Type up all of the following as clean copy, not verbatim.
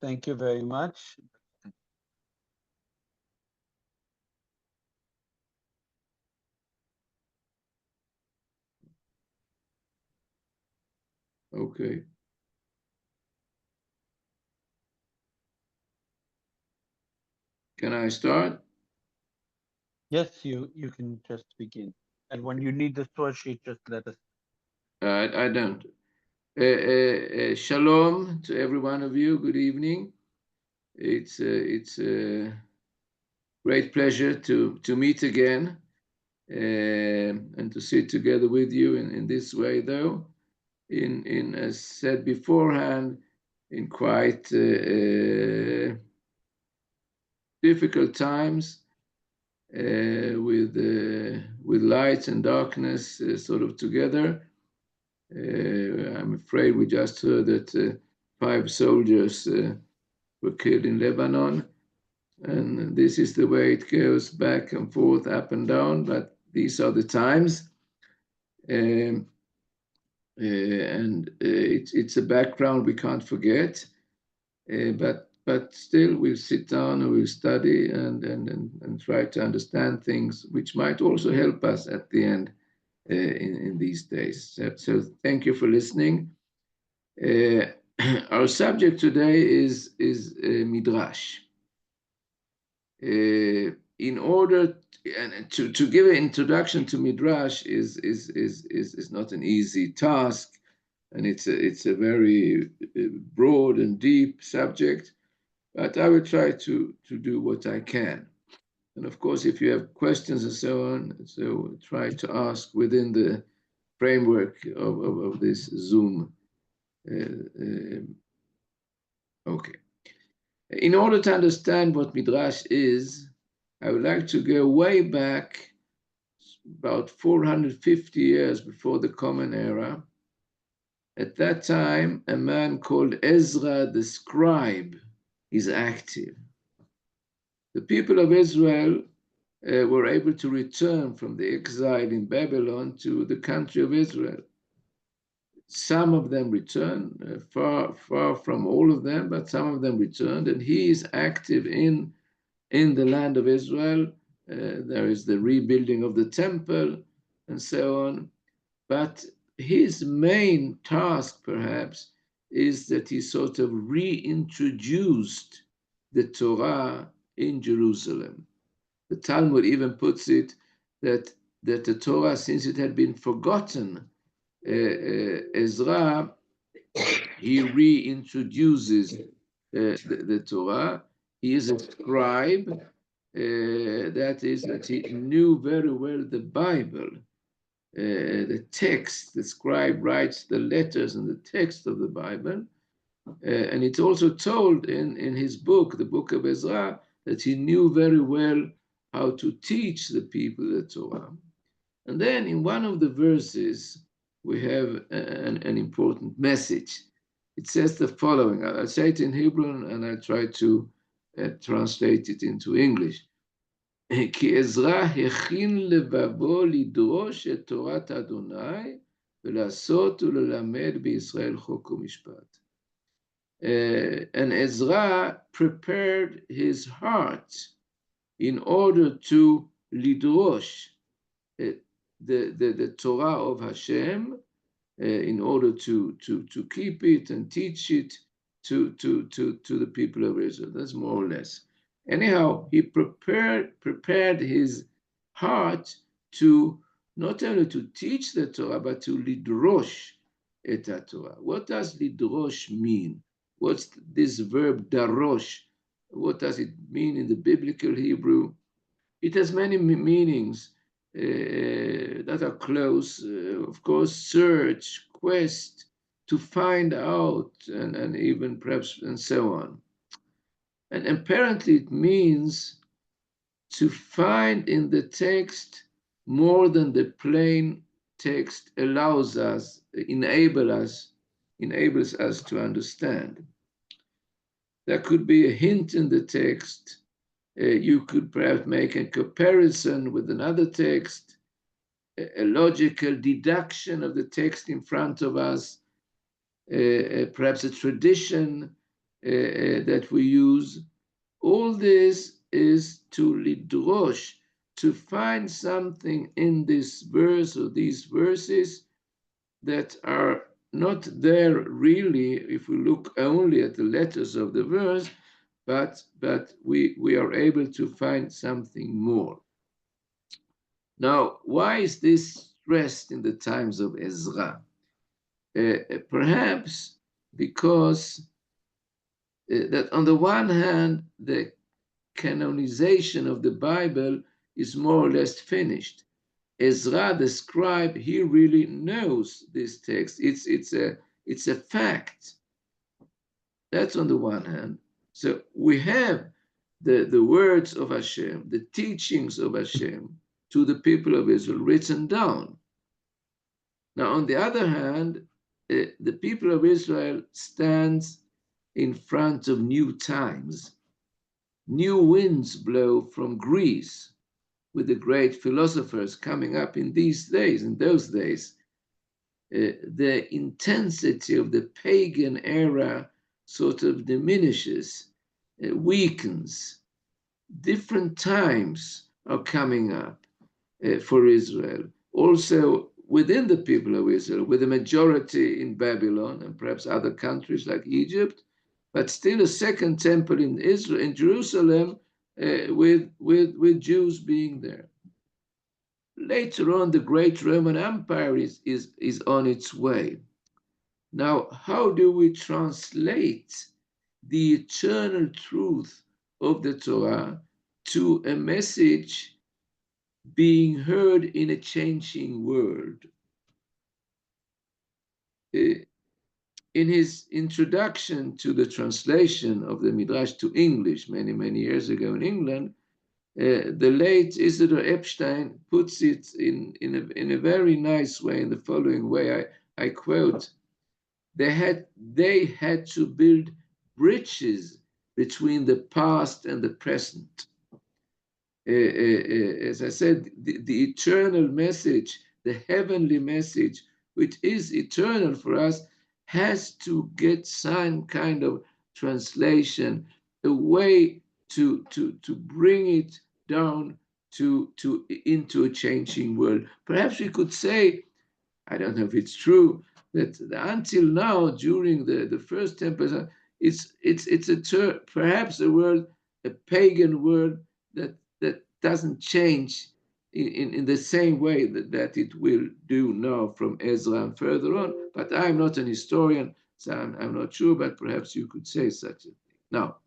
Thank you very much. Okay. Can I start? Yes, you can just begin. And when you need the source sheet, just let us. I don't. Shalom to every one of you. Good evening. It's a great pleasure to meet again and to sit together with you in this way, though. In as said beforehand, in quite difficult times with light and darkness sort of together. I'm afraid we just heard that 5 soldiers were killed in Lebanon, and this is the way it goes back and forth, up and down. But these are the times, um, and it's a background we can't forget. But still, we'll sit down and we'll study and try to understand things which might also help us at the end in these days. So thank you for listening. Uh, our subject today is Midrash. In order to give an introduction to Midrash is not an easy task, and it's a very broad and deep subject. But I will try to do what I can. And of course, if you have questions and so on, so try to ask within the framework of this Zoom. Okay. In order to understand what Midrash is, I would like to go way back about 450 years before the Common Era. At that time, a man called Ezra the scribe is active. The people of Israel were able to return from the exile in Babylon to the country of Israel. Some of them returned, far from all of them, but some of them returned, and he is active in the land of Israel. There is the rebuilding of the temple and so on. But his main task, perhaps, is that he sort of reintroduced the Torah in Jerusalem. The Talmud even puts it that the Torah, since it had been forgotten, Ezra, he reintroduces the Torah. He is a scribe, that is, that he knew very well the Bible, the text. The scribe writes the letters and the text of the Bible. And it's also told in his book, the book of Ezra, that he knew very well how to teach the people the Torah. And then in one of the verses, we have an important message. It says the following. I'll say it in Hebrew and I'll try to translate it into English. כי עזרא הכין לבבו לדרוש את תורת אדוני ולעשות וללמד בישראל חוק ומשפט. And Ezra prepared his heart in order to lidrosh the Torah of Hashem, in order to keep it and teach it to the people of Israel. That's more or less. Anyhow, he prepared his heart to not only to teach the Torah, but to lidrosh et Torah. What does lidrosh mean? What's this verb darosh? What does it mean in the biblical Hebrew? It has many meanings that are close. Of course, search, quest, to find out, and even perhaps, and so on. And apparently it means to find in the text more than the plain text allows us, enables us to understand. There could be a hint in the text. You could perhaps make a comparison with another text, a logical deduction of the text in front of us, perhaps a tradition, that we use, all this is to lidrosh, to find something in this verse or these verses that are not there really if we look only at the letters of the verse, but we are able to find something more. Now, why is this stressed in the times of Ezra? Perhaps because that on the one hand, the canonization of the Bible is more or less finished. Ezra, the scribe, he really knows this text. It's a fact. That's on the one hand. So we have the words of Hashem, the teachings of Hashem to the people of Israel written down. Now, on the other hand, the people of Israel stands in front of new times. New winds blow from Greece, with the great philosophers coming up in these days, in those days. The intensity of the pagan era sort of diminishes, weakens. Different times are coming up for Israel. Also, within the people of Israel, with a majority in Babylon and perhaps other countries like Egypt, but still a second temple in Israel, in Jerusalem, with Jews being there. Later on, the great Roman Empire is on its way. Now, how do we translate the eternal truth of the Torah to a message being heard in a changing world? In his introduction to the translation of the Midrash to English many years ago in England, the late Isidor Epstein puts it in a very nice way, in the following way. I quote, they had to build bridges between the past and the present. As I said, the eternal message, the heavenly message, which is eternal for us, has to get some kind of translation, a way to bring it down into a changing world. Perhaps we could say, I don't know if it's true, that until now, during the first temple, it's perhaps a word, a pagan word that doesn't change in the same way that it will do now from Ezra and further on. But I'm not an historian, so I'm not sure, but perhaps you could say such a thing. Now,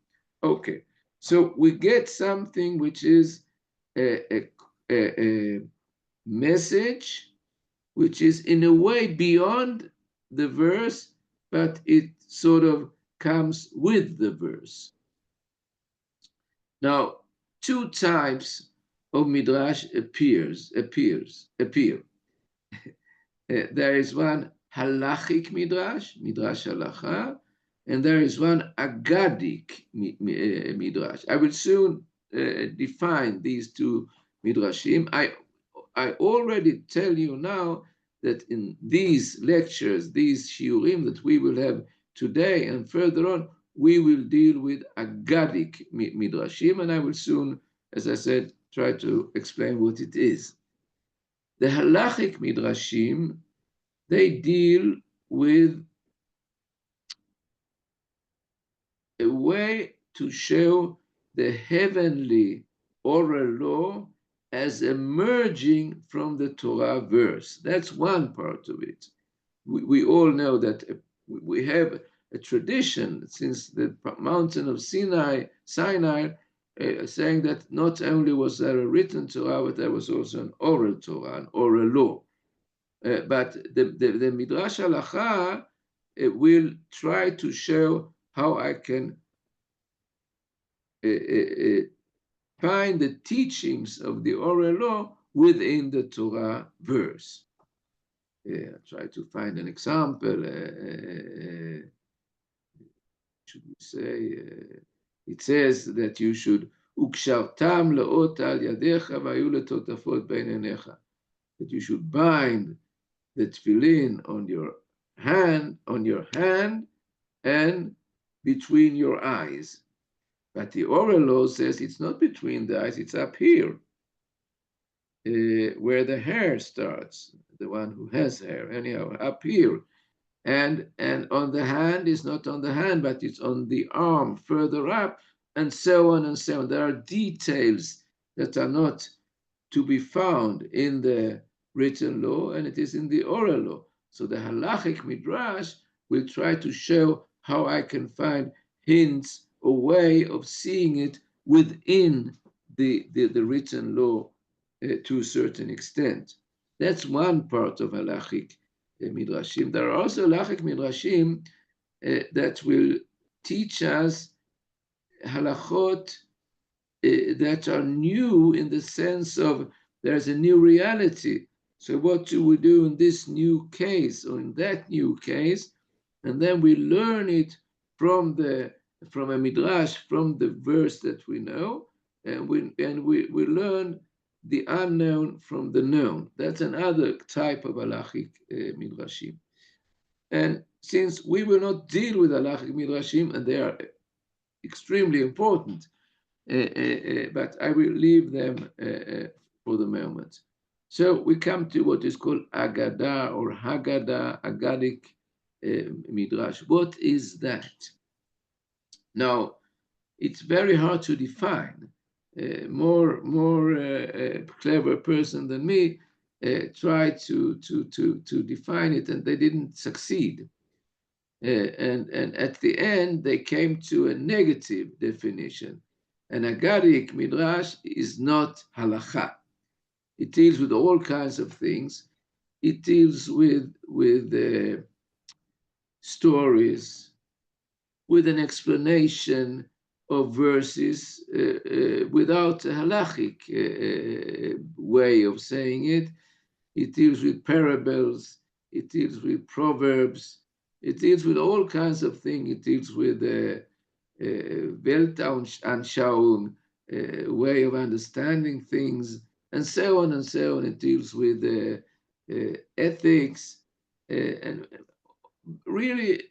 okay, so we get something which is a message which is in a way beyond the verse, but it sort of comes with the verse. Now, two types of Midrash appear. There is one halachic Midrash, Midrash halacha, and there is one Agadic Midrash. I will soon define these two Midrashim. I already tell you now that in these lectures, these shiurim that we will have today and further on, we will deal with Agadic Midrashim, and I will soon, as I said, try to explain what it is. The halachic Midrashim, they deal with a way to show the heavenly oral law as emerging from the Torah verse. That's one part of it. We all know that we have a tradition since the mountain of Sinai, saying that not only was there a written Torah, but there was also an oral Torah, an oral law. But the Midrash Halacha will try to show how I can find the teachings of the oral law within the Torah verse. I'll try to find an example. Should we say, it says that you should, ukshartam laot al yadecha vayu letotafot bein einecha, that you should bind the tefillin on your hand, and between your eyes. But the oral law says it's not between the eyes, it's up here, where the hair starts, the one who has hair, anyhow, up here. And on the hand is not on the hand, but it's on the arm further up, and so on and so on. There are details that are not to be found in the written law, and it is in the oral law. So the halachic midrash will try to show how I can find hints, a way of seeing it within the written law to a certain extent. That's one part of halachic midrashim. There are also halachic midrashim that will teach us halachot that are new in the sense of there's a new reality. So what do we do in this new case or in that new case? And then we learn it from a midrash, from the verse that we know, and we learn the unknown from the known. That's another type of halachic midrashim. And since we will not deal with halachic midrashim, and they are extremely important, but I will leave them for the moment. So we come to what is called Agada or Haggadah, Aggadic Midrash. What is that? Now, it's very hard to define. More clever person than me tried to define it, and they didn't succeed. And at the end, they came to a negative definition. An Aggadic Midrash is not halacha. It deals with all kinds of things. It deals with stories, with an explanation of verses without a halachic way of saying it. It deals with parables. It deals with proverbs. It deals with all kinds of things. It deals with Weltanschauung, way of understanding things, and so on and so on. It deals with ethics, and really,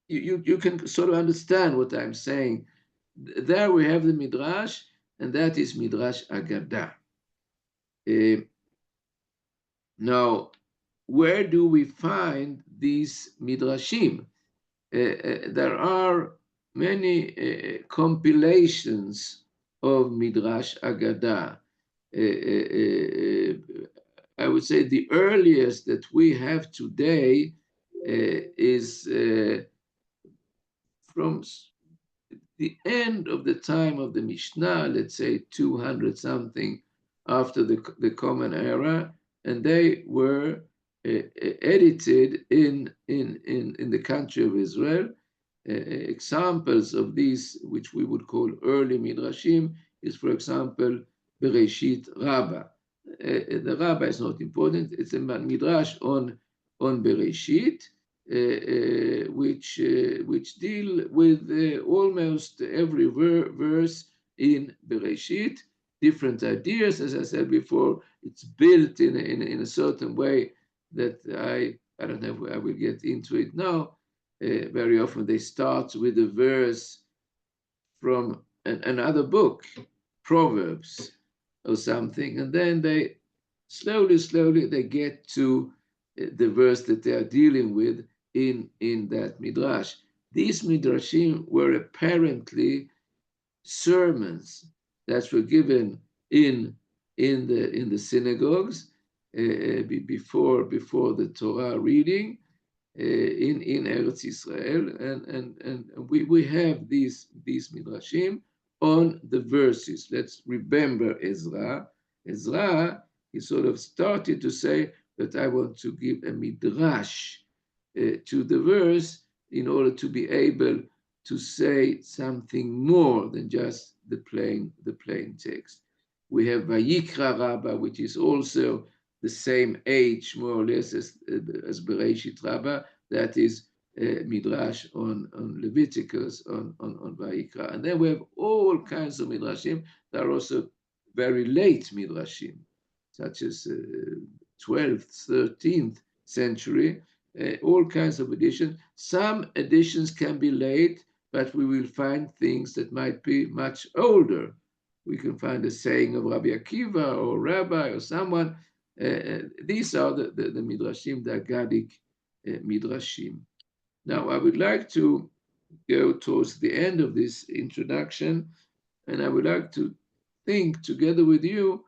you can sort of understand what I'm saying. There we have the Midrash, and that is Midrash Agadah. Now, where do we find these Midrashim? There are many compilations of Midrash Agadah. I would say the earliest that we have today is from the end of the time of the Mishnah, let's say 200 something after the Common Era, and they were edited in the country of Israel. Examples of these, which we would call early Midrashim, is, for example, Bereshit Rabbah. The Rabbah is not important. It's a Midrash on Bereshit, which deal with almost every verse in Bereshit. Different ideas, as I said before. It's built in a certain way that I don't know if I will get into it now. Very often they start with a verse from another book, Proverbs or something, and then they slowly they get to the verse that they are dealing with in that midrash. These midrashim were apparently sermons that were given in the synagogues before the Torah reading in Eretz Israel, and we have these midrashim on the verses. Let's remember Ezra. Ezra, he sort of started to say that I want to give a midrash to the verse in order to be able to say something more than just the plain text. We have Vayikra Rabbah, which is also the same age, more or less, as Bereshit Rabbah. That is Midrash on Leviticus, on Vayikra. And then we have all kinds of Midrashim that are also very late Midrashim, such as 12th, 13th century, all kinds of editions. Some editions can be late, but we will find things that might be much older. We can find a saying of Rabbi Akiva or Rabbi or someone. These are the Midrashim, the Aggadic Midrashim. Now, I would like to go towards the end of this introduction, and I would like to think together with you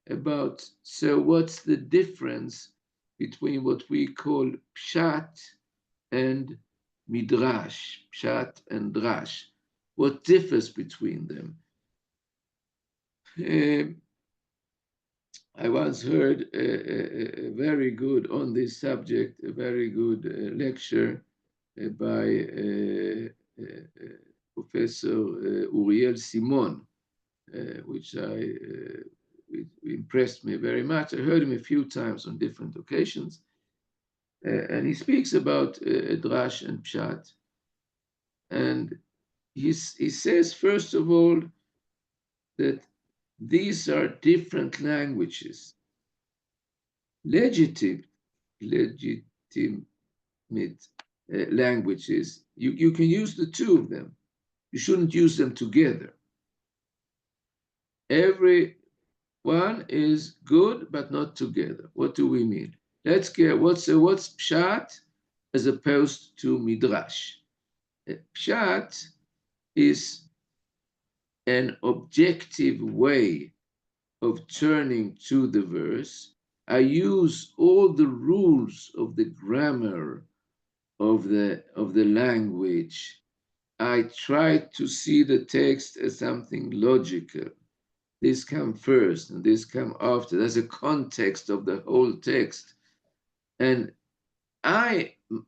about, so what's the difference between what we call Pshat and Midrash, Pshat and Drash? What differs between them? I once heard a very good on this subject, a very good lecture by Professor Uriel Simon, which impressed me very much. I heard him a few times on different occasions, and he speaks about Drash and Pshat. And he says, first of all, that these are different languages, legitimate languages. You can use the two of them. You shouldn't use them together. Every one is good, but not together. What do we mean? Let's get what's pshat as opposed to midrash. Pshat is an objective way of turning to the verse. I use all the rules of the grammar of the language. I try to see the text as something logical. This come first and this come after. There's a context of the whole text. And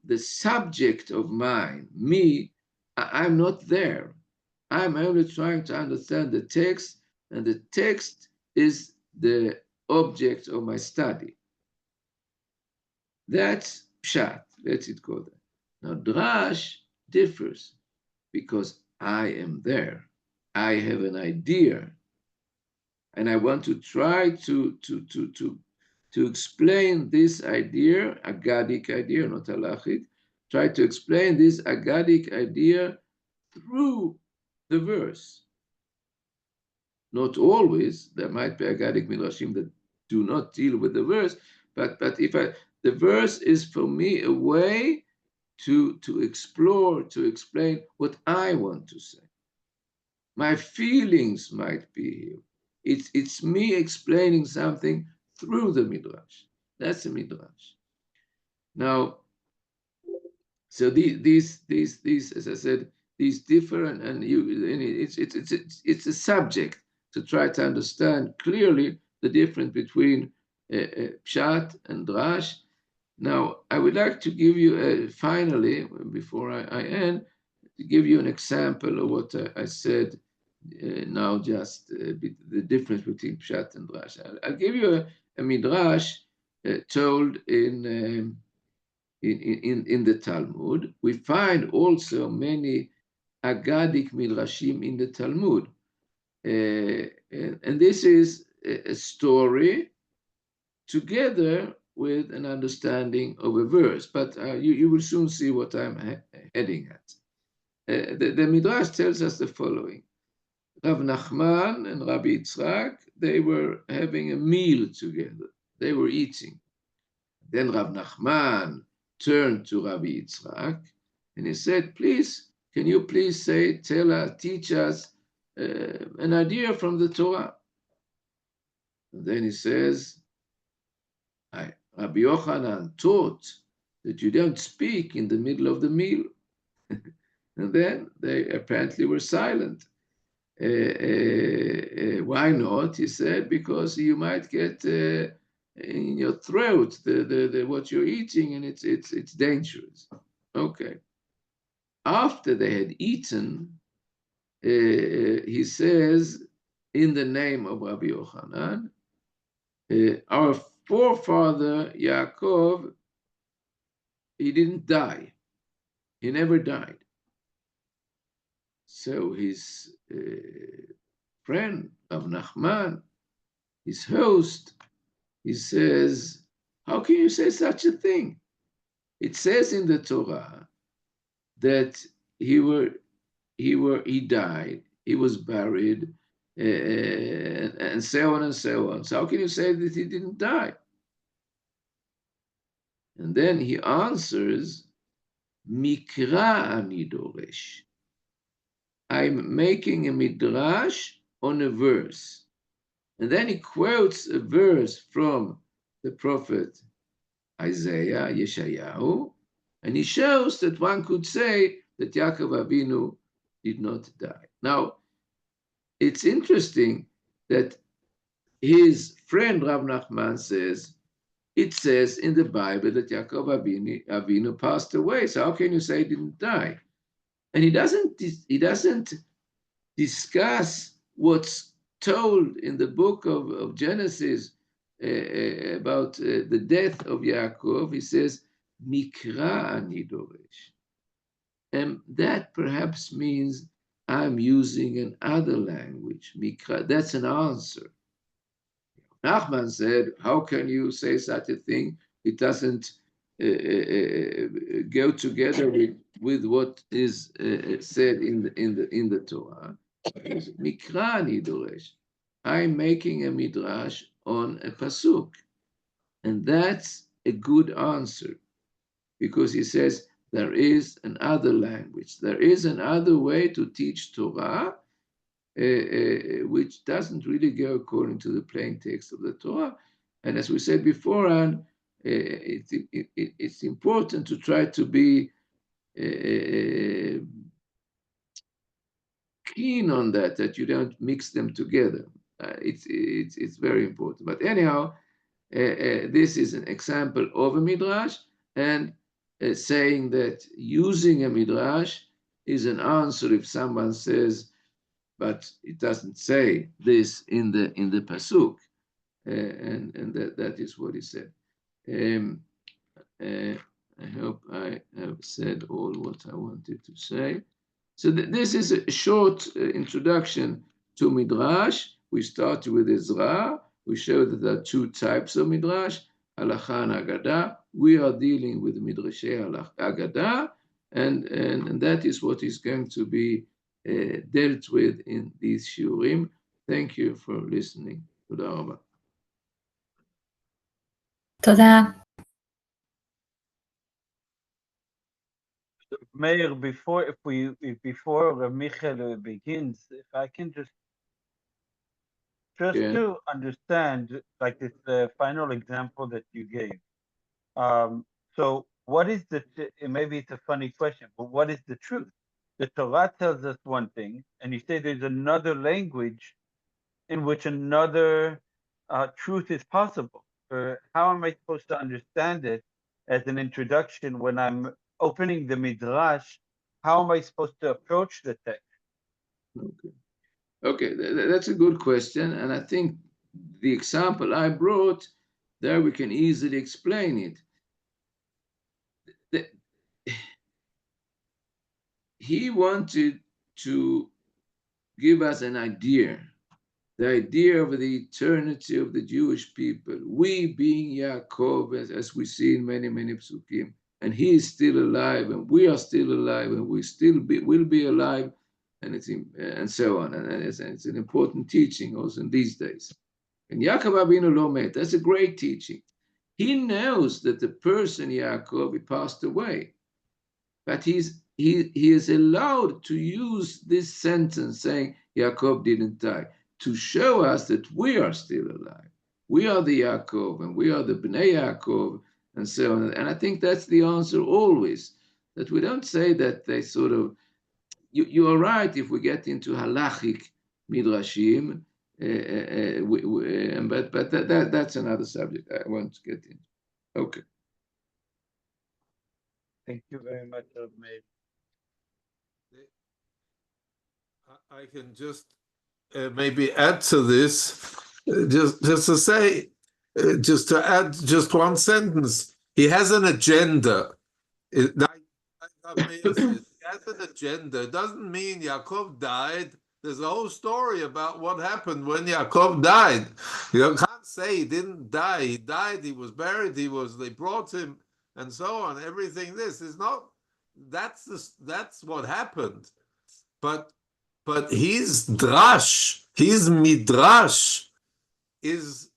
the subject of mine, me, I'm not there. I'm only trying to understand the text, and the text is the object of my study. That's pshat, let it go there. Now, drash differs because I am there. I have an idea, and I want to try to explain this idea, Aggadic idea, not halachic, try to explain this Aggadic idea through the verse. Not always, there might be Aggadic midrashim that do not deal with the verse, but the verse is for me a way to explore, to explain what I want to say. My feelings might be here. It's me explaining something through the midrash. That's the midrash. Now, so these, as I said, these differ, and it's a subject to try to understand clearly the difference between pshat and drash. Now, I would like to give you finally, before I end, to give you an example of what I said now, just the difference between pshat and drash. I'll give you a midrash told in the Talmud. We find also many Aggadic midrashim in the Talmud. And this is a story together with an understanding of a verse. But you will soon see what I'm heading at. The Midrash tells us the following. Rav Nachman and Rabbi Yitzchak, they were having a meal together. They were eating. Then Rav Nachman turned to Rabbi Yitzchak and he said, please, can you please teach us an idea from the Torah? And then he says, Rabbi Yochanan taught that you don't speak in the middle of the meal. And then they apparently were silent. Why not? He said, because you might get in your throat the what you're eating, and it's dangerous. Okay. After they had eaten, he says, in the name of Rabbi Yochanan, our forefather Yaakov, he didn't die. He never died. So his friend of Nachman, his host, he says, how can you say such a thing? It says in the Torah that he were he died, he was buried, and so on and so on. So how can you say that he didn't die? And then he answers, Mikra ani doresh. I'm making a midrash on a verse. And then he quotes a verse from the prophet Isaiah, Yeshayahu, and he shows that one could say that Yaakov Avinu did not die. Now, it's interesting that his friend Rav Nachman says, it says in the Bible that Yaakov Avinu passed away. So how can you say he didn't die? And he doesn't discuss what's told in the book of Genesis about the death of Yaakov. He says, Mikra ani doresh. And that perhaps means I'm using another language. Mikra, that's an answer. Nachman said, how can you say such a thing? It doesn't go together with what is said in the Torah. Mikrani doresh. I'm making a midrash on a pasuk, and that's a good answer because he says there is another language, there is another way to teach Torah, which doesn't really go according to the plain text of the Torah. And as we said beforehand, it's important to try to be keen on that you don't mix them together. It's very important. But anyhow, this is an example of a midrash, and saying that using a midrash is an answer if someone says, but it doesn't say this in the pasuk, and that is what he said. I hope I have said all what I wanted to say. So this is a short introduction to Midrash. We started with Ezra. We showed that there are two types of Midrash, Halacha and Agadah. We are dealing with Midrashei Agadah, and that is what is going to be dealt with in these shiurim. Thank you for listening. Toda rabba. תודה. Meir, before Michael begins, if I can just Yeah. to understand, like this final example that you gave. So what is maybe it's a funny question, but what is the truth? The Torah tells us one thing, and you say there's another language in which another truth is possible. Or how am I supposed to understand it as an introduction when I'm opening the Midrash? How am I supposed to approach the text? Okay. Okay, that's a good question. And I think the example I brought, there we can easily explain it. He wanted to give us an idea, the idea of the eternity of the Jewish people. We being Yaakov, as we see in many, many psukim, and he is still alive, and we are still alive, and we will be alive, and so on. And it's an important teaching also in these days. And Yaakov Avinu lo met. That's a great teaching. He knows that the person Yaakov, he passed away, but he is allowed to use this sentence saying Yaakov didn't die to show us that we are still alive. We are the Yaakov and we are the Bnei Yaakov and so on. And I think that's the answer always, that we don't say that they sort of, you are right if we get into halachic midrashim, but that's another subject I want to get into. Okay. Thank you very much, Meir. I can just maybe add to this, just to say, just to add just one sentence. He has an agenda. He has an agenda. It doesn't mean Yaakov died. There's a whole story about what happened when Yaakov died. You can't say he didn't die. He died. He was buried. They brought him, and so on. Everything. This is not. That's what happened. but his drash, his midrash is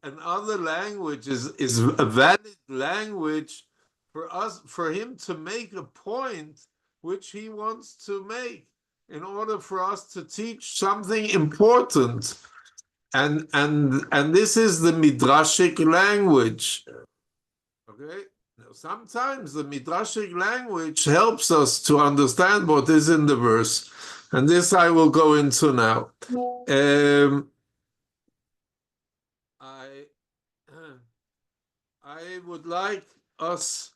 another language, is a valid language for us, for him to make a point which he wants to make in order for us to teach something important. And this is the midrashic language. Okay? Now, sometimes the midrashic language helps us to understand what is in the verse. And this I will go into now. I would like us,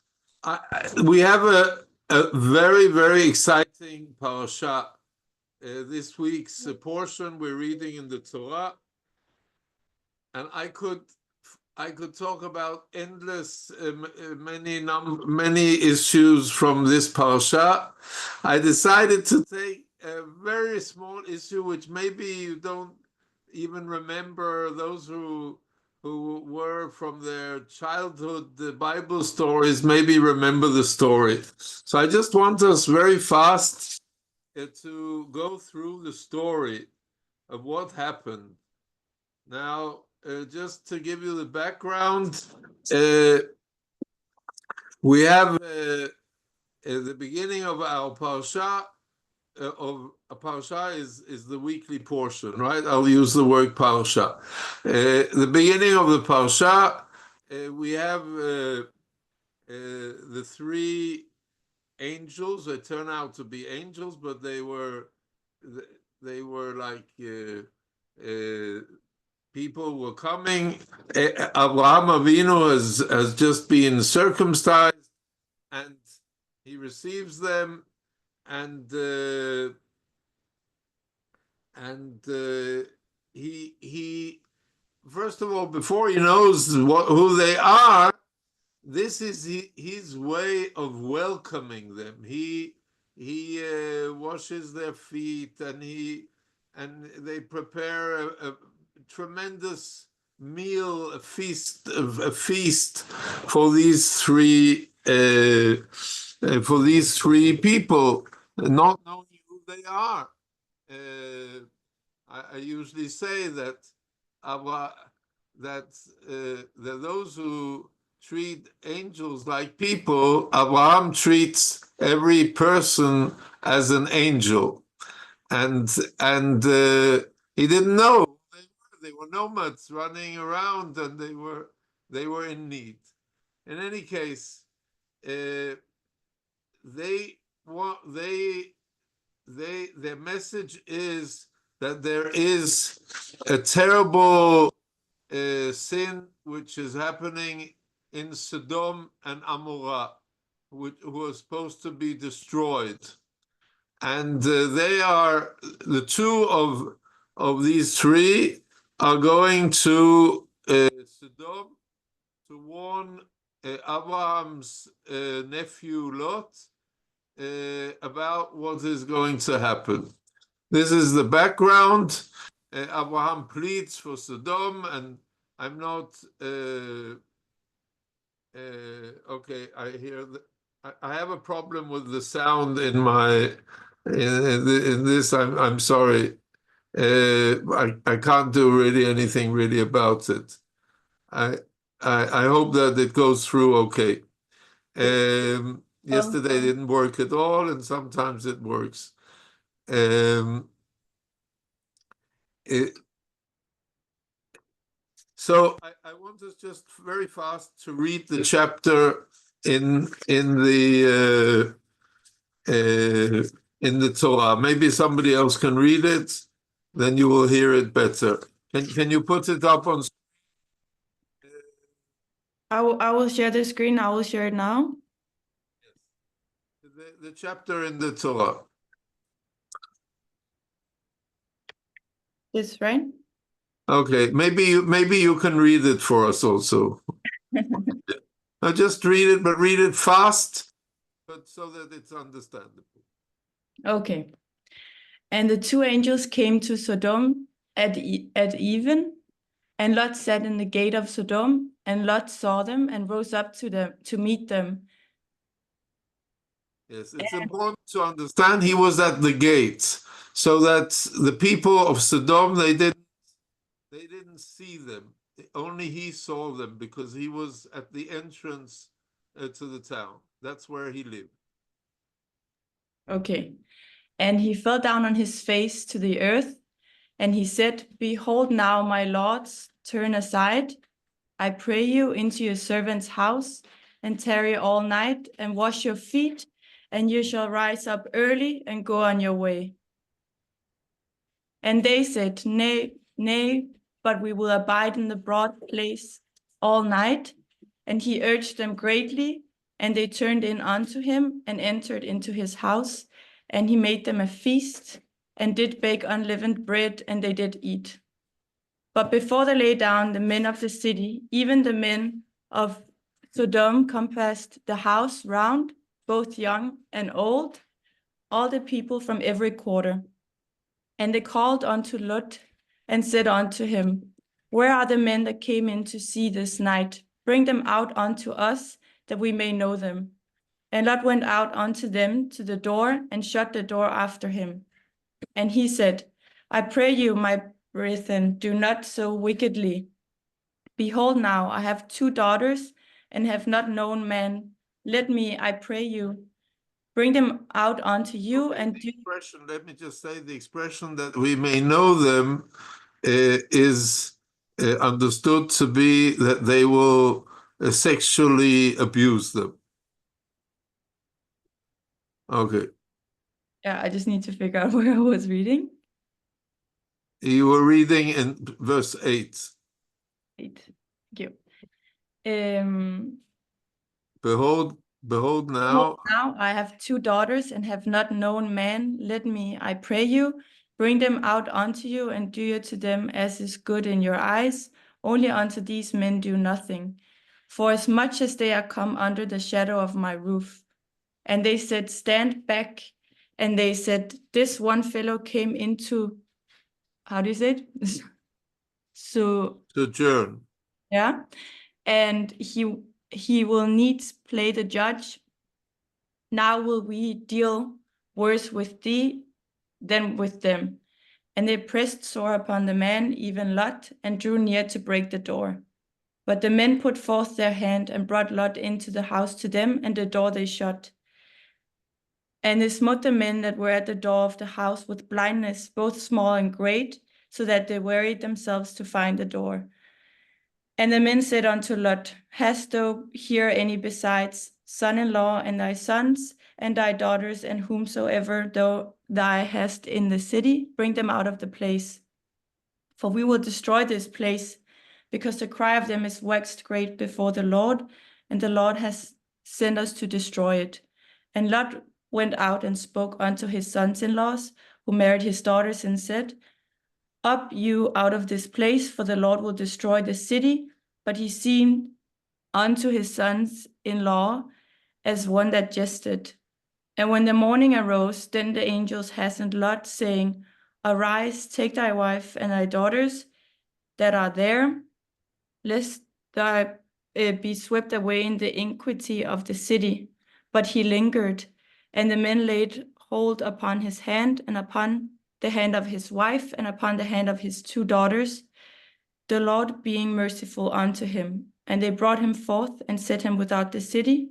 we have a very, very exciting parasha. This week's portion we're reading in the Torah. And I could talk about endless, many issues from this parasha. I decided to take a very small issue, which maybe you don't even remember. Those who were from their childhood, the Bible stories, maybe remember the story. So I just want us very fast to go through the story of what happened. Now, just to give you the background, we have the beginning of our parsha. Of a parsha is the weekly portion, right? I'll use the word parsha. The beginning of the parsha, we have the three angels. They turn out to be angels, but they were like people were coming. Abraham Avinu has just been circumcised, and he receives them, and he first of all, before he knows who they are, this is his way of welcoming them. He washes their feet, and they prepare a tremendous meal, a feast for these three people, not knowing who they are. I usually say that those who treat angels like people, Abraham treats every person as an angel, and he didn't know. They were nomads running around, and they were in need. In any case, their message is that there is a terrible sin which is happening in Sodom and Amorah, who are supposed to be destroyed, and they are the two of these three are going to Sodom to warn Abraham's nephew Lot about what is going to happen. This is the background. Abraham pleads for Sodom, and I'm not okay. I hear I have a problem with the sound in my in this. I'm sorry. I can't do really anything really about it. I hope that it goes through okay. Yesterday didn't work at all, and sometimes it works. So I want us just very fast to read the chapter in the Torah. Maybe somebody else can read it, then you will hear it better. Can you put it up on? I will share the screen. I will share it now. The chapter in the Torah. This, right? Okay, maybe you can read it for us also. No, just read it, but read it fast, but so that it's understandable. Okay. And the two angels came to Sodom at even, and Lot sat in the gate of Sodom, and Lot saw them and rose up to meet them. Yes, it's important to understand he was at the gates, so that the people of Sodom, they didn't see them. Only he saw them because he was at the entrance to the town. That's where he lived. Okay. And he fell down on his face to the earth, and he said, "Behold now, my lords, turn aside, I pray you, into your servant's house, and tarry all night, and wash your feet, and you shall rise up early and go on your way." And they said, "Nay, nay, but we will abide in the broad place all night." And he urged them greatly, and they turned in unto him, and entered into his house, and he made them a feast, and did bake unleavened bread, and they did eat. But before they lay down, the men of the city, even the men of Sodom, compassed the house round, both young and old, all the people from every quarter. And they called unto Lot, and said unto him, "Where are the men that came in to see this night? Bring them out unto us, that we may know them." And Lot went out unto them to the door, and shut the door after him. And he said, "I pray you, my brethren, do not so wickedly. Behold now, I have 2 daughters, and have not known man. Let me, I pray you, bring them out unto you, and do..." Let me just say, the expression that we may know them is understood to be that they will sexually abuse them. Okay. Yeah, I just need to figure out where I was reading. You were reading in verse 8. 8. Thank you. Behold "Behold, now, now I have 2 daughters, and have not known man. Let me, I pray you, bring them out unto you, and do you to them as is good in your eyes. Only unto these men do nothing, for as much as they are come under the shadow of my roof." And they said, "Stand back." And they said, "This one fellow came into," how do you say it? So, sojourn. yeah, "and he will needs play the judge. Now will we deal worse with thee than with them." And they pressed sore upon the man, even Lot, and drew near to break the door. But the men put forth their hand, and brought Lot into the house to them, and the door they shut. And they smote the men that were at the door of the house with blindness, both small and great, so that they wearied themselves to find the door. And the men said unto Lot, "Hast thou here any besides son-in-law, and thy sons, and thy daughters, and whomsoever thou hast in the city? Bring them out of the place. For we will destroy this place, because the cry of them is waxed great before the Lord, and the Lord has sent us to destroy it." And Lot went out and spoke unto his sons-in-laws, who married his daughters, and said, "Up you out of this place, for the Lord will destroy the city." But he seemed unto his sons-in-law as one that jested. And when the morning arose, then the angels hastened Lot, saying, "Arise, take thy wife and thy daughters that are there, lest thou be swept away in the iniquity of the city." But he lingered, and the men laid hold upon his hand, and upon the hand of his wife, and upon the hand of his 2 daughters, the Lord being merciful unto him. And they brought him forth, and set him without the city.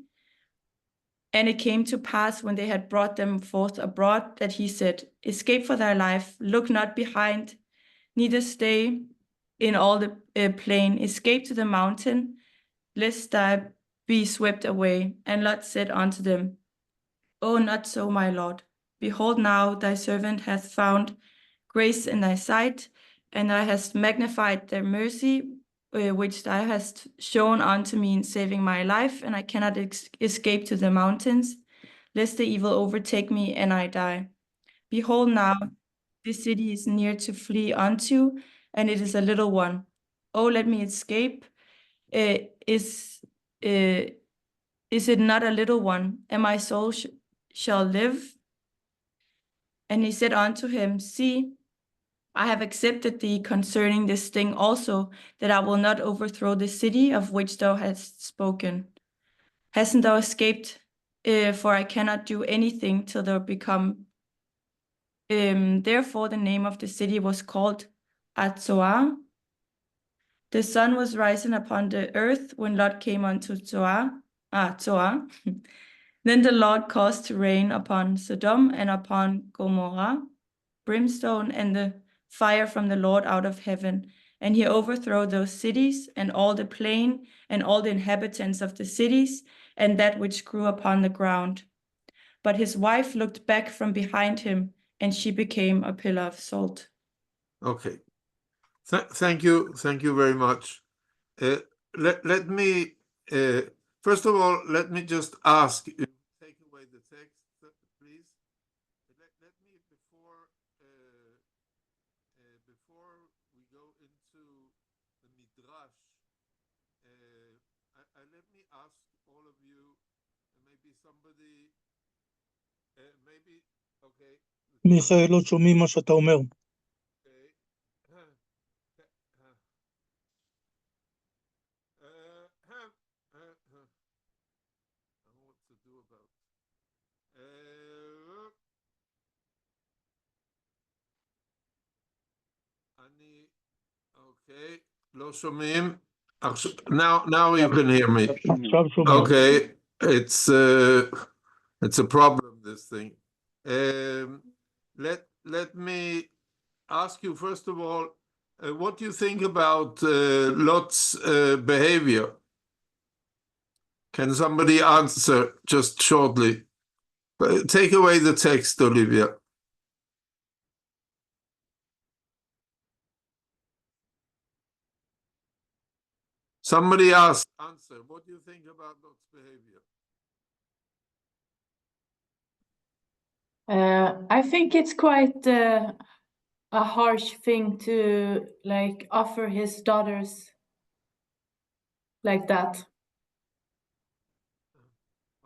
And it came to pass, when they had brought them forth abroad, that he said, "Escape for thy life, look not behind, neither stay in all the plain. Escape to the mountain, lest thou be swept away." And Lot said unto them, "Oh, not so, my lord. Behold, now thy servant hath found grace in thy sight, and thou hast magnified thy mercy, which thou hast shown unto me in saving my life, and I cannot escape to the mountains, lest the evil overtake me and I die. Behold now, this city is near to flee unto, and it is a little one. Oh, let me escape. Is it not a little one, and my soul shall live?" And he said unto him, "See, I have accepted thee concerning this thing also, that I will not overthrow the city of which thou hast spoken. Hasn't thou escaped for I cannot do anything till they become. Therefore, the name of the city was called Zoar. The sun was rising upon the earth when Lot came unto Zoar. Then the Lord caused to rain upon Sodom and upon Gomorrah brimstone and the fire from the Lord out of heaven. And he overthrew those cities and all the plain and all the inhabitants of the cities and that which grew upon the ground. But his wife looked back from behind him, and she became a pillar of salt. Okay. Thank you very much. Let me first of all, let me just ask you, take away the text, please. Let me before we go into the Midrash, let me ask all of you, maybe somebody, maybe, okay. מיכאל, לא שומעים מה שאתה אומר. Okay, לא שומעים. Now you can hear me. עכשיו שומעים. Okay, it's a problem, this thing. Let me ask you first of all, what do you think about Lot's behavior? Can somebody answer just shortly? Take away the text, Olivia. Somebody answer. What do you think about Lot's behavior? I think it's quite a harsh thing to like offer his daughters like that.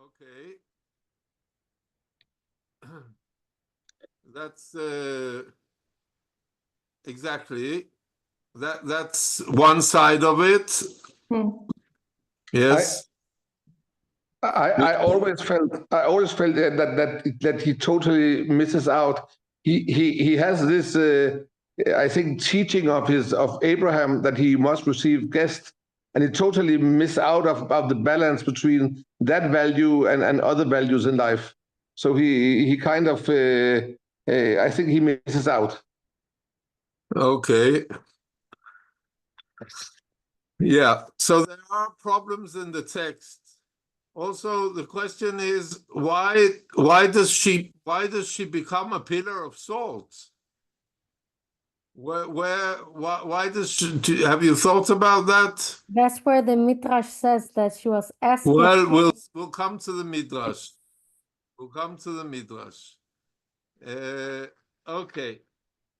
Okay. That's exactly that's one side of it. Yes. I always felt that he totally misses out. He has this I think teaching of Abraham that he must receive guests, and he totally miss out of the balance between that value and other values in life. So he kind of I think he misses out. Okay. Yeah. So there are problems in the text. Also, the question is why does she become a pillar of salt? Why does she, have you thought about that? That's where the Midrash says that she was asking. Well, we'll come to the Midrash. We'll come to the Midrash. Okay.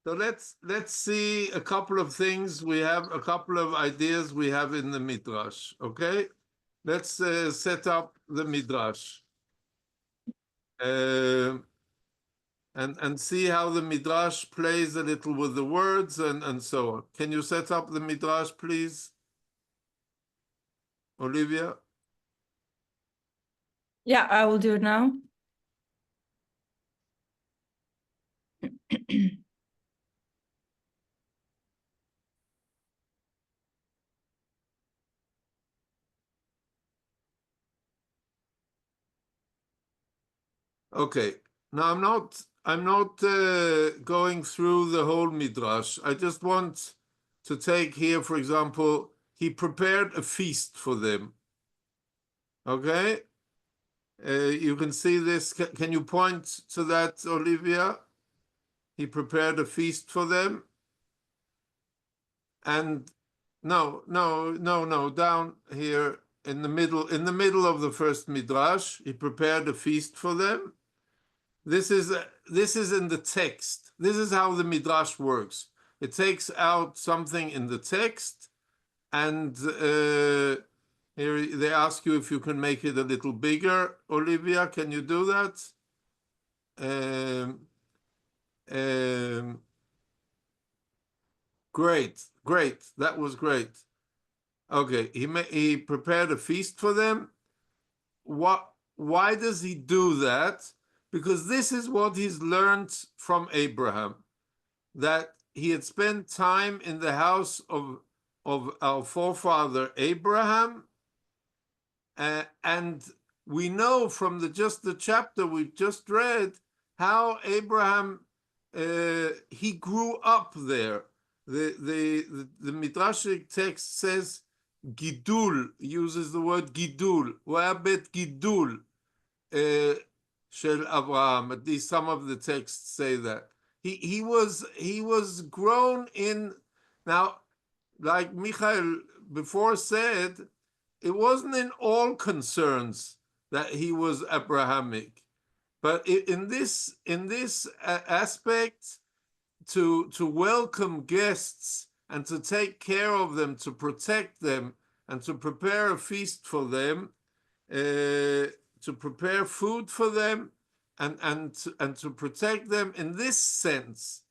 So let's see a couple of things. We have a couple of ideas we have in the Midrash. Okay. Let's set up the Midrash and see how the Midrash plays a little with the words and so on. Can you set up the Midrash, please, Olivia? Yeah, I will do it now. Okay. Now I'm not going through the whole Midrash. I just want to take here, for example, he prepared a feast for them. Okay. You can see this. Can you point to that, Olivia? He prepared a feast for them. And no, down here in the middle of the first Midrash, he prepared a feast for them. This is in the text. This is how the Midrash works. It takes out something in the text, and here they ask you if you can make it a little bigger. Olivia, can you do that? Great. That was great. Okay, he prepared a feast for them. What why does he do that? Because this is what he's learned from Abraham, that he had spent time in the house of our forefather Abraham, and we know from the chapter we've just read how Abraham he grew up there. The Midrashic text says Gidul, uses the word Gidul, Wa'abet Gidul Shel Abraham. At least some of the texts say that. He was grown in. Now, like Michael before said, it wasn't in all concerns that he was Abrahamic, but in this aspect, to welcome guests and to take care of them, to protect them, and to prepare a feast for them, to prepare food for them, and to protect them in this sense.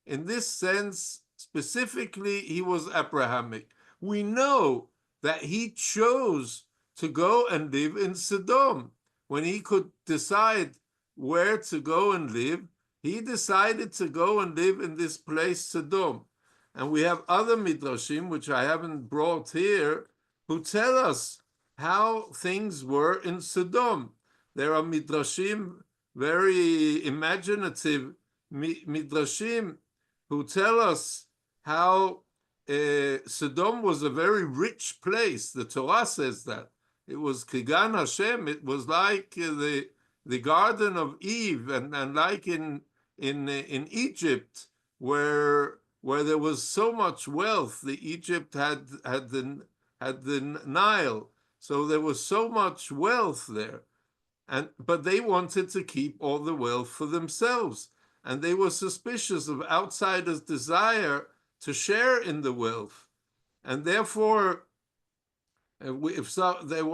In this sense, specifically, he was Abrahamic. We know that he chose to go and live in Sodom. When he could decide where to go and live, he decided to go and live in this place, Sodom. And we have other midrashim, which I haven't brought here, who tell us how things were in Sodom. There are midrashim, very imaginative midrashim, who tell us how Sodom was a very rich place. The Torah says that. It was Kigan Hashem. It was like the Garden of Eve, and like in Egypt, where there was so much wealth. Egypt had the Nile, so there was so much wealth there, but they wanted to keep all the wealth for themselves, and they were suspicious of outsiders' desire to share in the wealth, and therefore, there were stories, there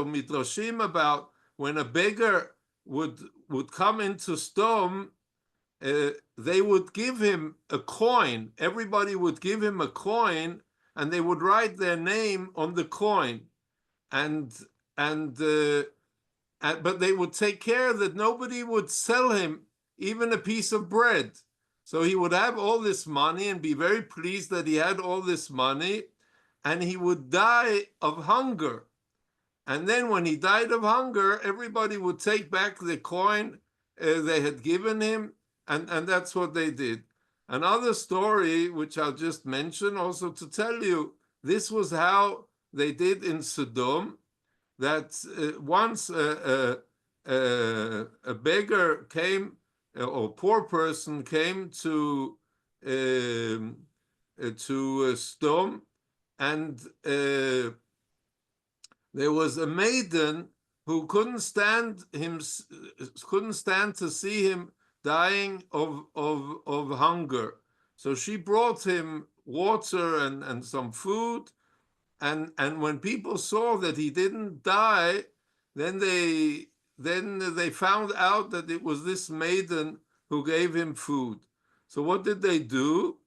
were midrashim about when a beggar would come into Sodom, they would give him a coin. Everybody would give him a coin, and they would write their name on the coin, but they would take care that nobody would sell him even a piece of bread. So he would have all this money and be very pleased that he had all this money, and he would die of hunger. And then when he died of hunger, everybody would take back the coin they had given him, and that's what they did. Another story, which I'll just mention also to tell you, this was how they did in Sodom, that once a beggar came, or a poor person came to Sodom, and there was a maiden who couldn't stand to see him dying of hunger. So she brought him water and some food, and when people saw that he didn't die, then they found out that it was this maiden who gave him food. So what did they do?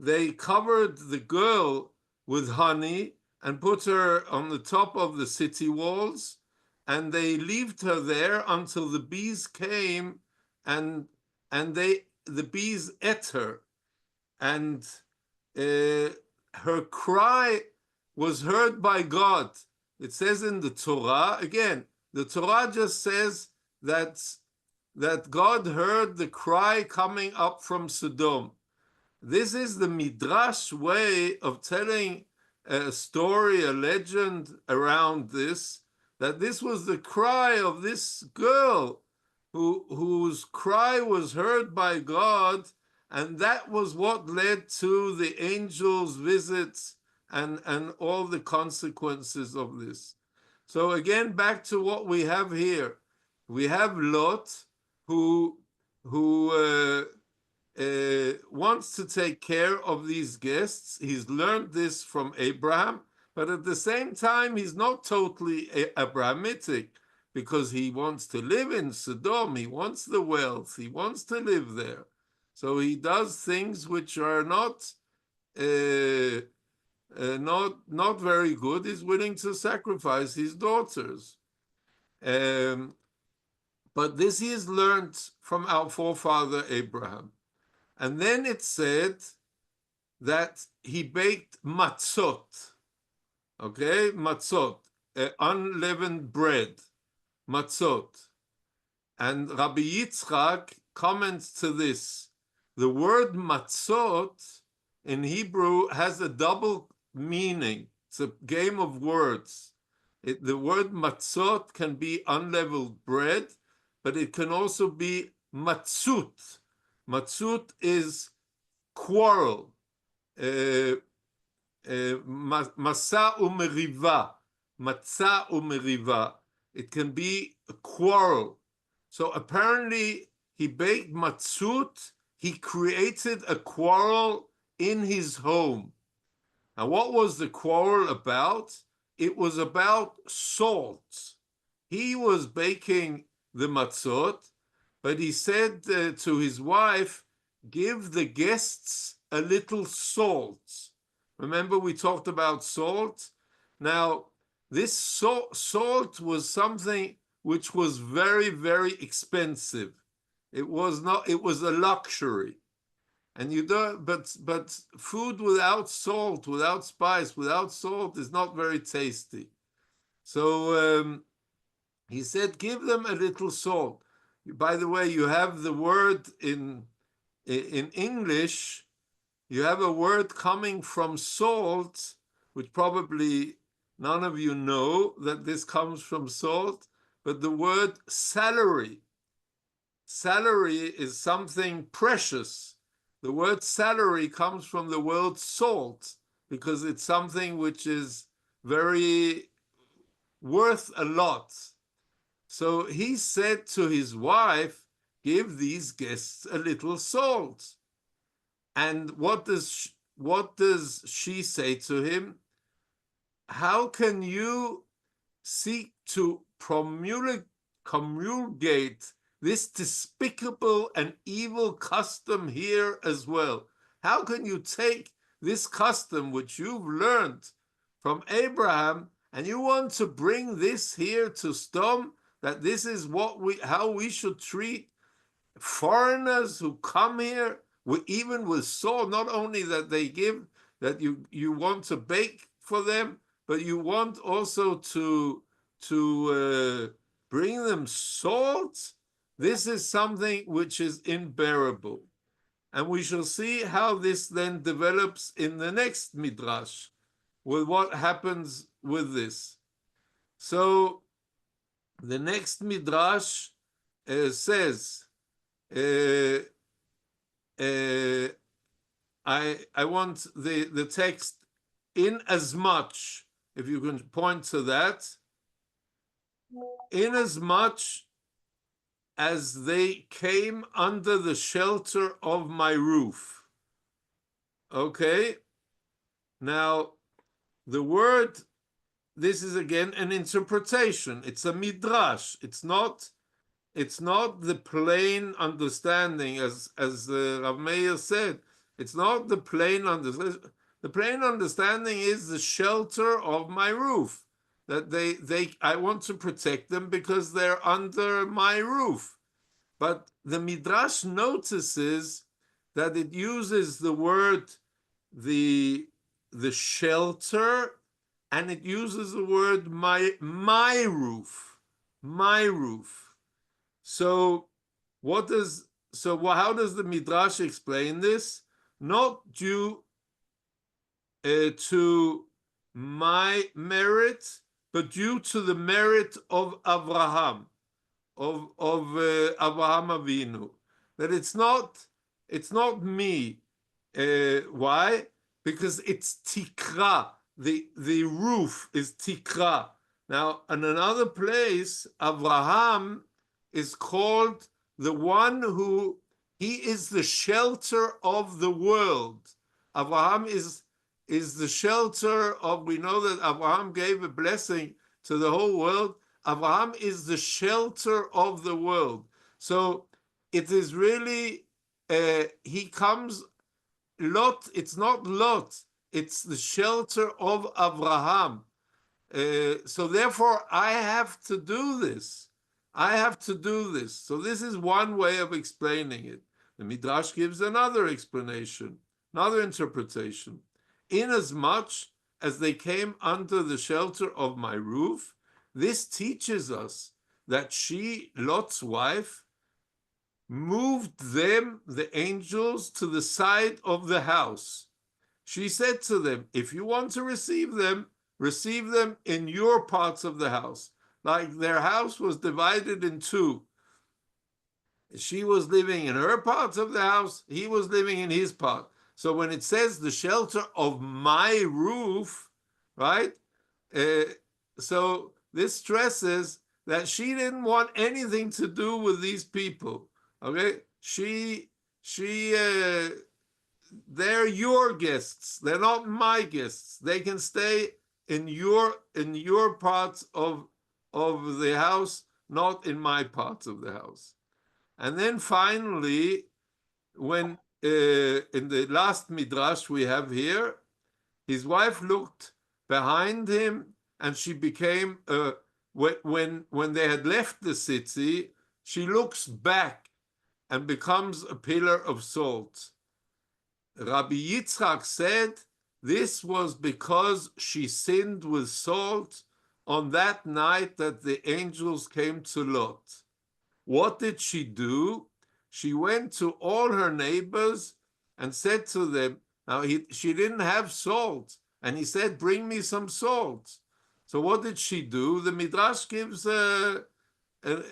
They covered the girl with honey and put her on the top of the city walls, and they left her there until the bees came, and the bees ate her, and her cry was heard by God. It says in the Torah, again, the Torah just says that God heard the cry coming up from Sodom. This is the Midrash way of telling a story, a legend around this, that this was the cry of this girl whose cry was heard by God, and that was what led to the angel's visits and all the consequences of this. So again, back to what we have here. We have Lot, who wants to take care of these guests. He's learned this from Abraham, but at the same time, he's not totally Abrahamitic, because he wants to live in Sodom. He wants the wealth. He wants to live there. So he does things which are not very good. He's willing to sacrifice his daughters. But this he has learned from our forefather Abraham. And then it said that he baked matzot, okay, matzot, unleavened bread, matzot. And Rabbi Yitzchak comments to this. The word matzot in Hebrew has a double meaning. It's a game of words. The word matzot can be unleavened bread, but it can also be matzut. Matzut is quarrel. Masa umeriva. Matzah umeriva. It can be a quarrel. So apparently he baked matzut, he created a quarrel in his home. Now what was the quarrel about? It was about salt. He was baking the matzot, but he said to his wife, give the guests a little salt. Remember we talked about salt? Now this salt was something which was very, very expensive. It was not, it was a luxury. And you don't, but food without salt, without spice, without salt is not very tasty. So he said, give them a little salt. By the way, you have the word in English, you have a word coming from salt, which probably none of you know that this comes from salt, but the word salary. Salary is something precious. The word salary comes from the word salt because it's something which is very worth a lot. So he said to his wife, give these guests a little salt. And what does she say to him? How can you seek to promulgate this despicable and evil custom here as well? How can you take this custom which you've learned from Abraham and you want to bring this here to Sdom, that this is how we should treat foreigners who come here, even with salt? Not only that they give, that you want to bake for them, but you want also to bring them salt. This is something which is unbearable. And we shall see how this then develops in the next Midrash, with what happens with this. So the next Midrash says, I want the text in as much, if you can point to that, in as much as they came under the shelter of my roof. Okay? Now, the word, this is again an interpretation. It's a midrash. It's not the plain understanding, as Rav Meir said. It's not the plain understanding. The plain understanding is the shelter of my roof. That I want to protect them because they're under my roof. But the Midrash notices that it uses the word the shelter, and it uses the word my roof, my roof. So how does the Midrash explain this? Not due to my merit, but due to the merit of Abraham, of Abraham Avinu. That it's not me. Why? Because it's tikra. The roof is tikra. Now, in another place, Abraham is called the one who, he is the shelter of the world. Abraham is the shelter of, we know that Abraham gave a blessing to the whole world. Abraham is the shelter of the world. So it is really, he comes, Lot, it's not Lot, it's the shelter of Abraham. So therefore, I have to do this. I have to do this. So this is one way of explaining it. The Midrash gives another explanation, another interpretation. Inasmuch as they came under the shelter of my roof, this teaches us that she, Lot's wife, moved them, the angels, to the side of the house. She said to them, if you want to receive them in your parts of the house. Like their house was divided in two. She was living in her parts of the house, he was living in his part. So when it says the shelter of my roof, right? So this stresses that she didn't want anything to do with these people. Okay, they're your guests. They're not my guests. They can stay in your parts of the house, not in my parts of the house. And then finally, when in the last midrash we have here, his wife looked behind him, and she became when they had left the city, she looks back and becomes a pillar of salt. Rabbi Yitzchak said this was because she sinned with salt on that night that the angels came to Lot. What did she do? She went to all her neighbors and said to them, now she didn't have salt, and he said, bring me some salt. So what did she do? The Midrash gives us an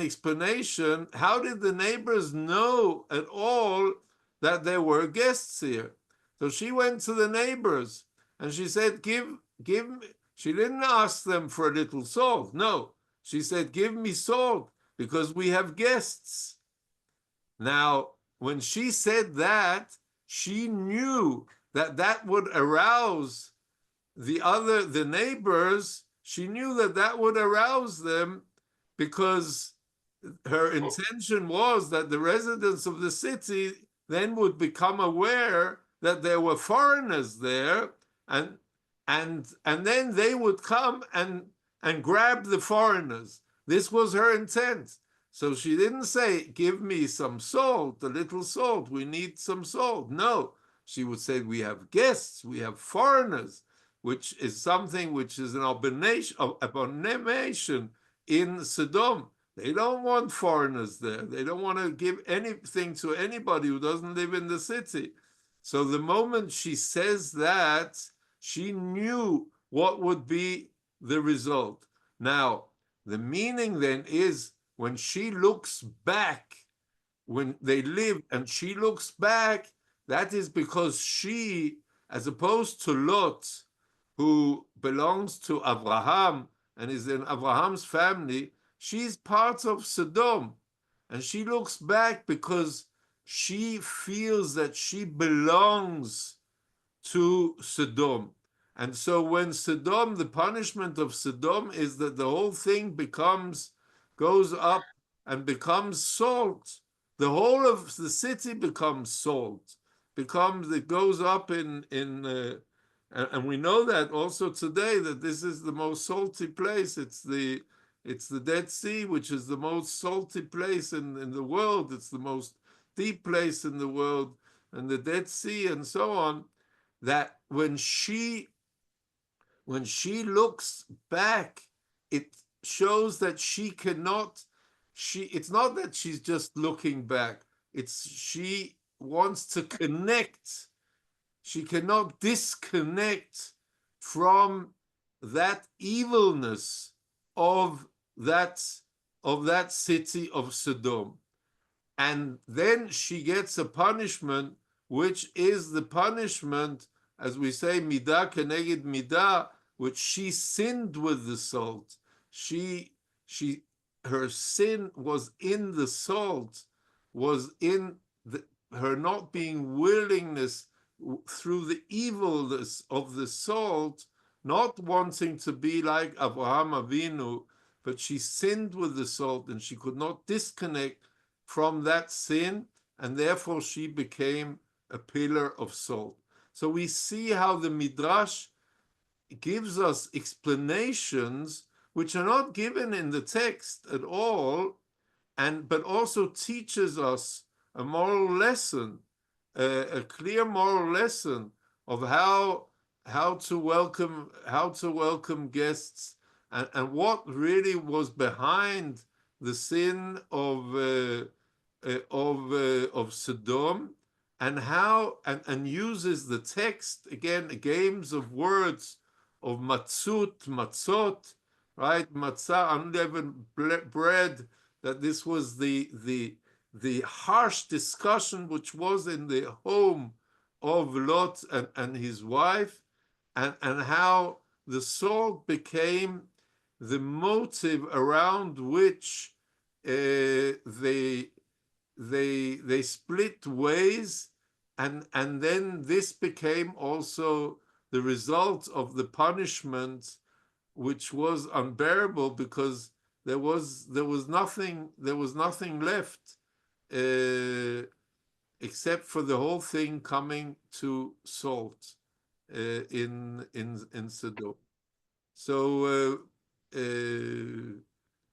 explanation. How did the neighbors know at all that there were guests here? So she went to the neighbors and she said, give me. She didn't ask them for a little salt. No, she said, give me salt because we have guests. Now, when she said that, she knew that that would arouse the neighbors. She knew that that would arouse them, because her intention was that the residents of the city then would become aware that there were foreigners there, and then they would come and grab the foreigners. This was her intent. So she didn't say, give me some salt, a little salt, we need some salt. No, she would say, we have guests, we have foreigners, which is something which is an abomination in Sodom. They don't want foreigners there. They don't want to give anything to anybody who doesn't live in the city. So the moment she says that, she knew what would be the result. Now, the meaning then is when she looks back, when they live and she looks back, that is because she, as opposed to Lot, who belongs to Abraham and is in Abraham's family, she's part of Sodom. And she looks back because she feels that she belongs to Sodom. And so when Sodom, the punishment of Sodom is that the whole thing goes up and becomes salt. The whole of the city becomes salt. It goes up and we know that also today, that this is the most salty place. It's the Dead Sea, which is the most salty place in the world. It's the most deep place in the world, and the Dead Sea and so on. That when she looks back, it shows that she cannot, it's not that she's just looking back, she wants to connect. She cannot disconnect from that evilness of that city of Sodom. And then she gets a punishment, which is the punishment, as we say, midah keneged midah, which she sinned with the salt. Her sin was in the salt, was in her not being willingness through the evilness of the salt, not wanting to be like Abraham Avinu, but she sinned with the salt and she could not disconnect from that sin, and therefore she became a pillar of salt. So we see how the Midrash gives us explanations which are not given in the text at all, but also teaches us a moral lesson, a clear moral lesson of how to welcome guests, and what really was behind the sin of Sodom, and uses the text again, games of words of matzot, right? Matzah, unleavened bread. That this was the harsh discussion which was in the home of Lot and his wife, and how the salt became the motive around which they split ways, and then this became also the result of the punishment, which was unbearable, because there was nothing left except for the whole thing coming to salt in Sodom. So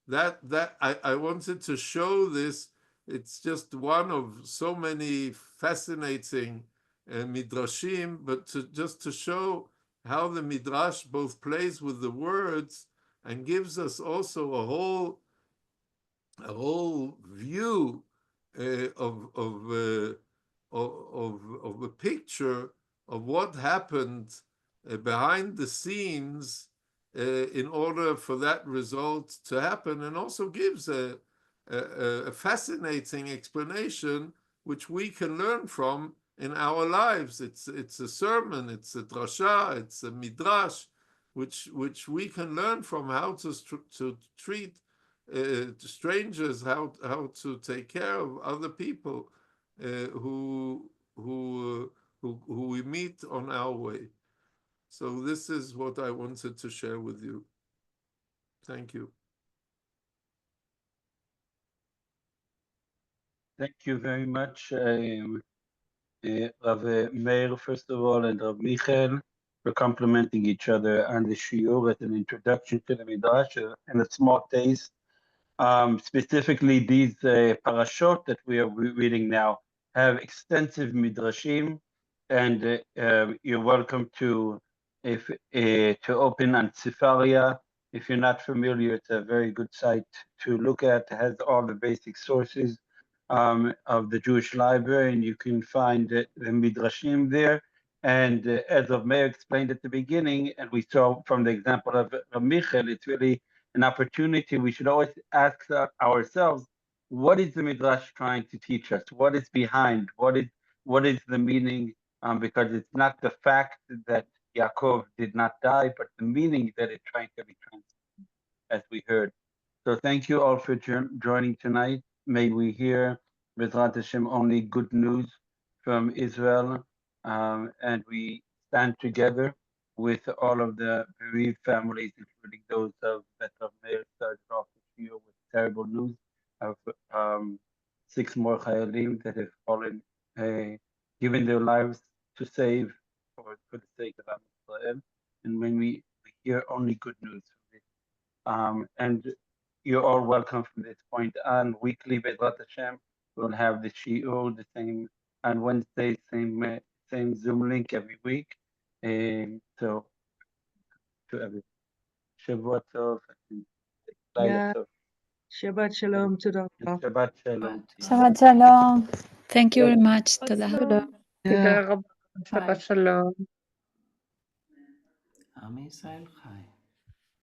that I wanted to show this. It's just one of so many fascinating midrashim, but just to show how the midrash both plays with the words and gives us also a whole view of a picture of what happened behind the scenes in order for that result to happen, and also gives a fascinating explanation which we can learn from in our lives. It's a sermon, it's a drasha, it's a midrash, which we can learn from, how to treat strangers, how to take care of other people who we meet on our way. So this is what I wanted to share with you. Thank you. Thank you very much, Rav Meir, first of all, and Rav Michael, for complimenting each other on the Shiur as an introduction to the Midrash and a small taste. Specifically, these parashot that we are reading now have extensive midrashim, and you're welcome to open on Sefaria. If you're not familiar, it's a very good site to look at. It has all the basic sources of the Jewish library, and you can find the midrashim there. And as Rav Meir explained at the beginning, and we saw from the example of Michael, it's really an opportunity. We should always ask ourselves, what is the Midrash trying to teach us? What is behind? What is the meaning? Because it's not the fact that Yaakov did not die, but the meaning that it's trying to be transmitted, as we heard. So thank you all for joining tonight. May we hear, B'ezrat Hashem, only good news from Israel, and we stand together with all of the bereaved families, including those of that Meir started off the year with terrible news of 6 more Chayalim that have fallen, given their lives to save for the sake of Am Israel. And when we hear only good news from this, and you're all welcome from this point on. Weekly, B'ezrat Hashem, we'll have the Shiur, the same on Wednesday, same Zoom link every week. So to everyone, Shabbat Tov, Yeah. Shabbat Shalom. Toda Rabba. Shabbat Shalom. Shabbat Shalom. Thank you very much. Toda. Yeah. שבת שלום. עם ישראל חי.